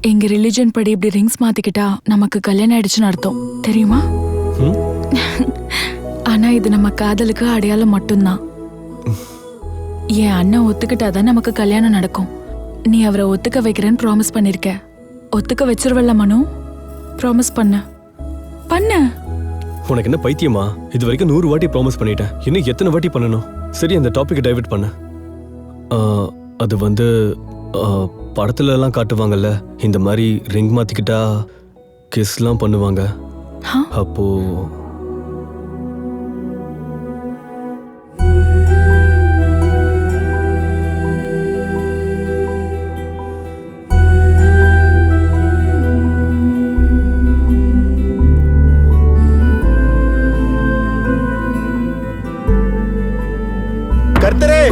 எங்க ரிலிஜன் படி இப்படி ரிங்ஸ் மாத்திக்கிட்டா நமக்கு கல்யாணம் ஆயிடுச்சுன்னு அர்த்தம் தெரியுமா? ஆனா இது நம்ம காதலுக்கு அடையாளம் மட்டும்தான். என் அண்ணன் ஒத்துக்கிட்டாதான் நமக்கு கல்யாணம் நடக்கும். நீ அவரை ஒத்துக்க வைக்கிறேன்னு ப்ராமிஸ் பண்ணிருக்க. ஒத்துக்க வச்சிருவல்ல மனு? ப்ராமிஸ் பண்ண. உனக்கு என்ன பைத்தியமா? இது வரைக்கும் 100 வாட்டி ப்ராமிஸ் பண்ணிட்டேன். இன்னும் எத்தனை வாட்டி பண்ணணும்? சரி, அந்த டாபிக் டைவர்ட் பண்ண. அது வந்து படத்துல எல்லாம் காட்டுவாங்கல்ல, இந்த மாதிரி ரிங் மாத்திக்கிட்டா கிஸ்லாம் பண்ணுவாங்க. அப்போ கர்த்தரே,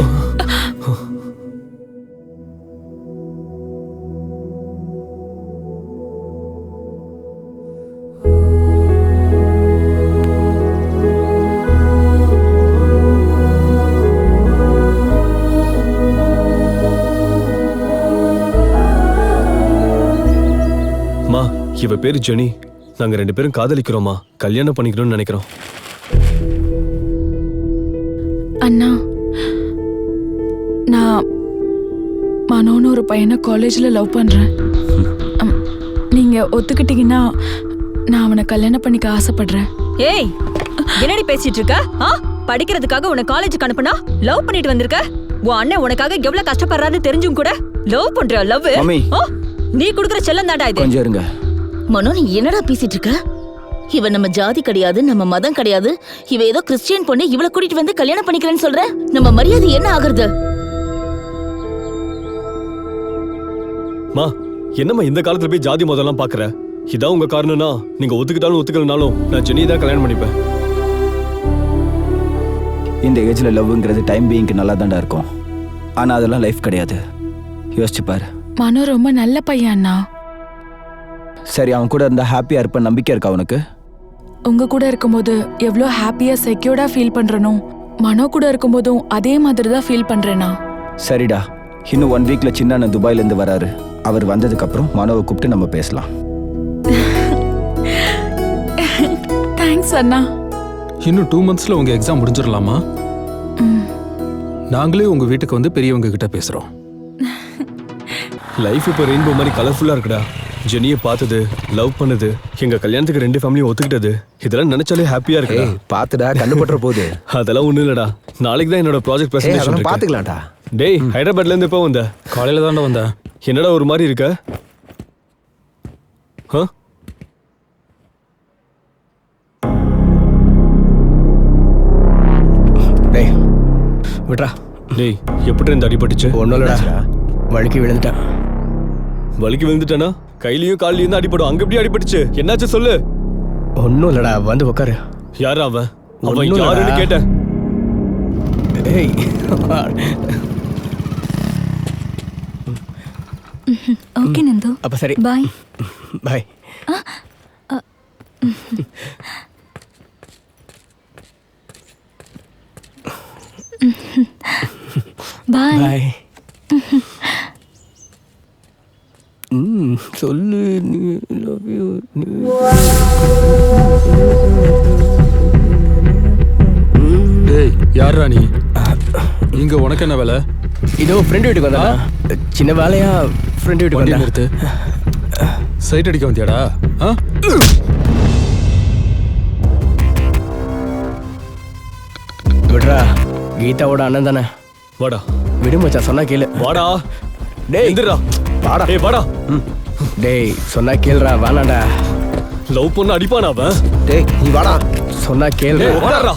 இவ பேரு ஜெனி. நாங்க 2 பேரும் காதலிக்கிறோமா, கல்யாணம் பண்ணிக்கணும்னு நினைக்கிறோம். அண்ணா, நான் மனோன்னு ஒரு பையனை காலேஜ்ல லவ் பண்றேன். நீங்க ஒத்துக்கிட்டீங்கன்னா நான் அவனை கல்யாணம் பண்ணிக்க ஆசைப்படுறேன். ஏய், என்னடி பேசிட்டு இருக்க? படிக்கிறதுக்காக உன்னை காலேஜுக்கு அனுப்புனா லவ் பண்ணிட்டு வந்திருக்க. உன் அண்ணன் உனக்காக எவ்வளவு கஷ்டப்படுறான்னு தெரிஞ்சும் கூட லவ் பண்ற. லவ் நீ குடுக்குற செல்லம் தாண்டா இது. கொஞ்சம் இருங்க மனோ, நீ என்னடா பேசிட்டு இருக்க? இவ நம்ம ஜாதி கிடையாது, நம்ம மதம் கிடையாது. இவ ஏதோ கிறிஸ்டியன் பொண்ணு, இவளை கூட்டிட்டு வந்து கல்யாணம் பண்ணிக்கிறேன்னு சொல்ற. நம்ம மரியாதை என்ன ஆகுறது? மா, என்னம்மா இந்த காலத்துல போய் ஜாதி மதம்லாம் பாக்குற? இதான் உங்க காரணம்னா நீங்க ஒத்துக்கிட்டாலும் ஒத்துக்கலனாலும் நான் ஜெனி தான் கல்யாணம் பண்ணிப்பேன். இந்த ஏஜ்ல லவ்ங்கிறது டைம் பீயிங்க்கு நல்லா தாண்டா இருக்கும். ஆனா அதெல்லாம் லைஃப் கிடையாது. யோசிச்சு பாரு. மனோ ரொம்ப நல்ல பையன் அண்ணா. சரி, அவன் கூட இருந்தா ஹாப்பியா இருப்ப நம்பிக்கை இருக்கா உனக்கு? உங்க கூட இருக்கும்போது எவ்வளோ ஹாப்பியா செக்யூர்டா ஃபீல் பண்றனோ, மனோ கூட இருக்கும்போதும் அதே மாதிரி தான் ஃபீல் பண்றேனா. சரிடா, இன்னும் 1 வீக்ல சின்ன அண்ணன் துபாயில இருந்து வராரு. அவர் வந்ததுக்கு அப்புறம் மனோவை கூப்பிட்டு நம்ம பேசலாம். தேங்க்ஸ் அண்ணா. இன்னும் 2 monthsல உங்க எக்ஸாம் முடிஞ்சிடலாமா? நாங்களே உங்க வீட்டுக்கு வந்து பெரியவங்க கிட்ட பேசுறோம். லைஃப் இப்போ ரெயின்போ மாதிரி கலர்ஃபுல்லா இருக்குடா. ஜெனியை பார்த்தது, லவ் பண்ணது, எங்க கல்யாணத்துக்கு 2 ஃபேமிலியும் ஒத்துக்கிட்டது, இதெல்லாம் நினைச்சாலே ஹாப்பியா இருக்கு. பாத்துடா, கண்ணு பற்ற போகுது. அதெல்லாம் ஒண்ணும் இல்லடா. நாளைக்கு தான் என்னோட ப்ராஜெக்ட் பிரசன்டேஷன் பாத்துக்கலாம்டா. டேய், ஹைதராபாத்ல இருந்து எப்போ வந்த? காலையில தாண்டா வந்தேன். என்னடா ஒரு மாதிரி இருக்க? டேய் விட்றா. டேய், எப்படி இந்த அடிபட்டுச்சு? ஒன்றும் இல்லடா, வழுக்கி விழுந்துட்டேன். வலிக்கு விழுந்துட்டானா? கையிலயும் காலிலையும் தான் அடிபடும். அங்க எப்படி அடிபட்டுச்சு? என்னாச்சு சொல்லு. ஒன்றும் இல்லடா, வந்து உட்காரு. யாரா அவன்? அவன் யாருன்னு கேட்டேன். டேய், ஓகே நந்து, அப்ப சரி, பாய். பாய். பாய். பாய். சொல்லு. Love you. டேய், யாரா நீ? இங்க உனக்கு என்ன வேலை? இதோ ஃப்ரெண்ட் வீட்டுக்கு வந்தா. சின்ன வேலையா ஃப்ரெண்ட் வீட்டுக்கு வண்டி வந்தா. நிறுத்து. சைட் அடிக்க வந்தியாடா? விட்றா, கீதாவோட அண்ணன் தானே. வாடா. விடு மச்சான், சொன்னா கேளு. வாடா. டேய் எந்திரா. வாடா. ஏய் வாடா. டேய், சொன்னா கேளுடா, வேணாடா. லவ் பண்ண அடிப்பானா அவன்? டேய் நீ வாடா, சொன்னா கேளுடா. வாடா.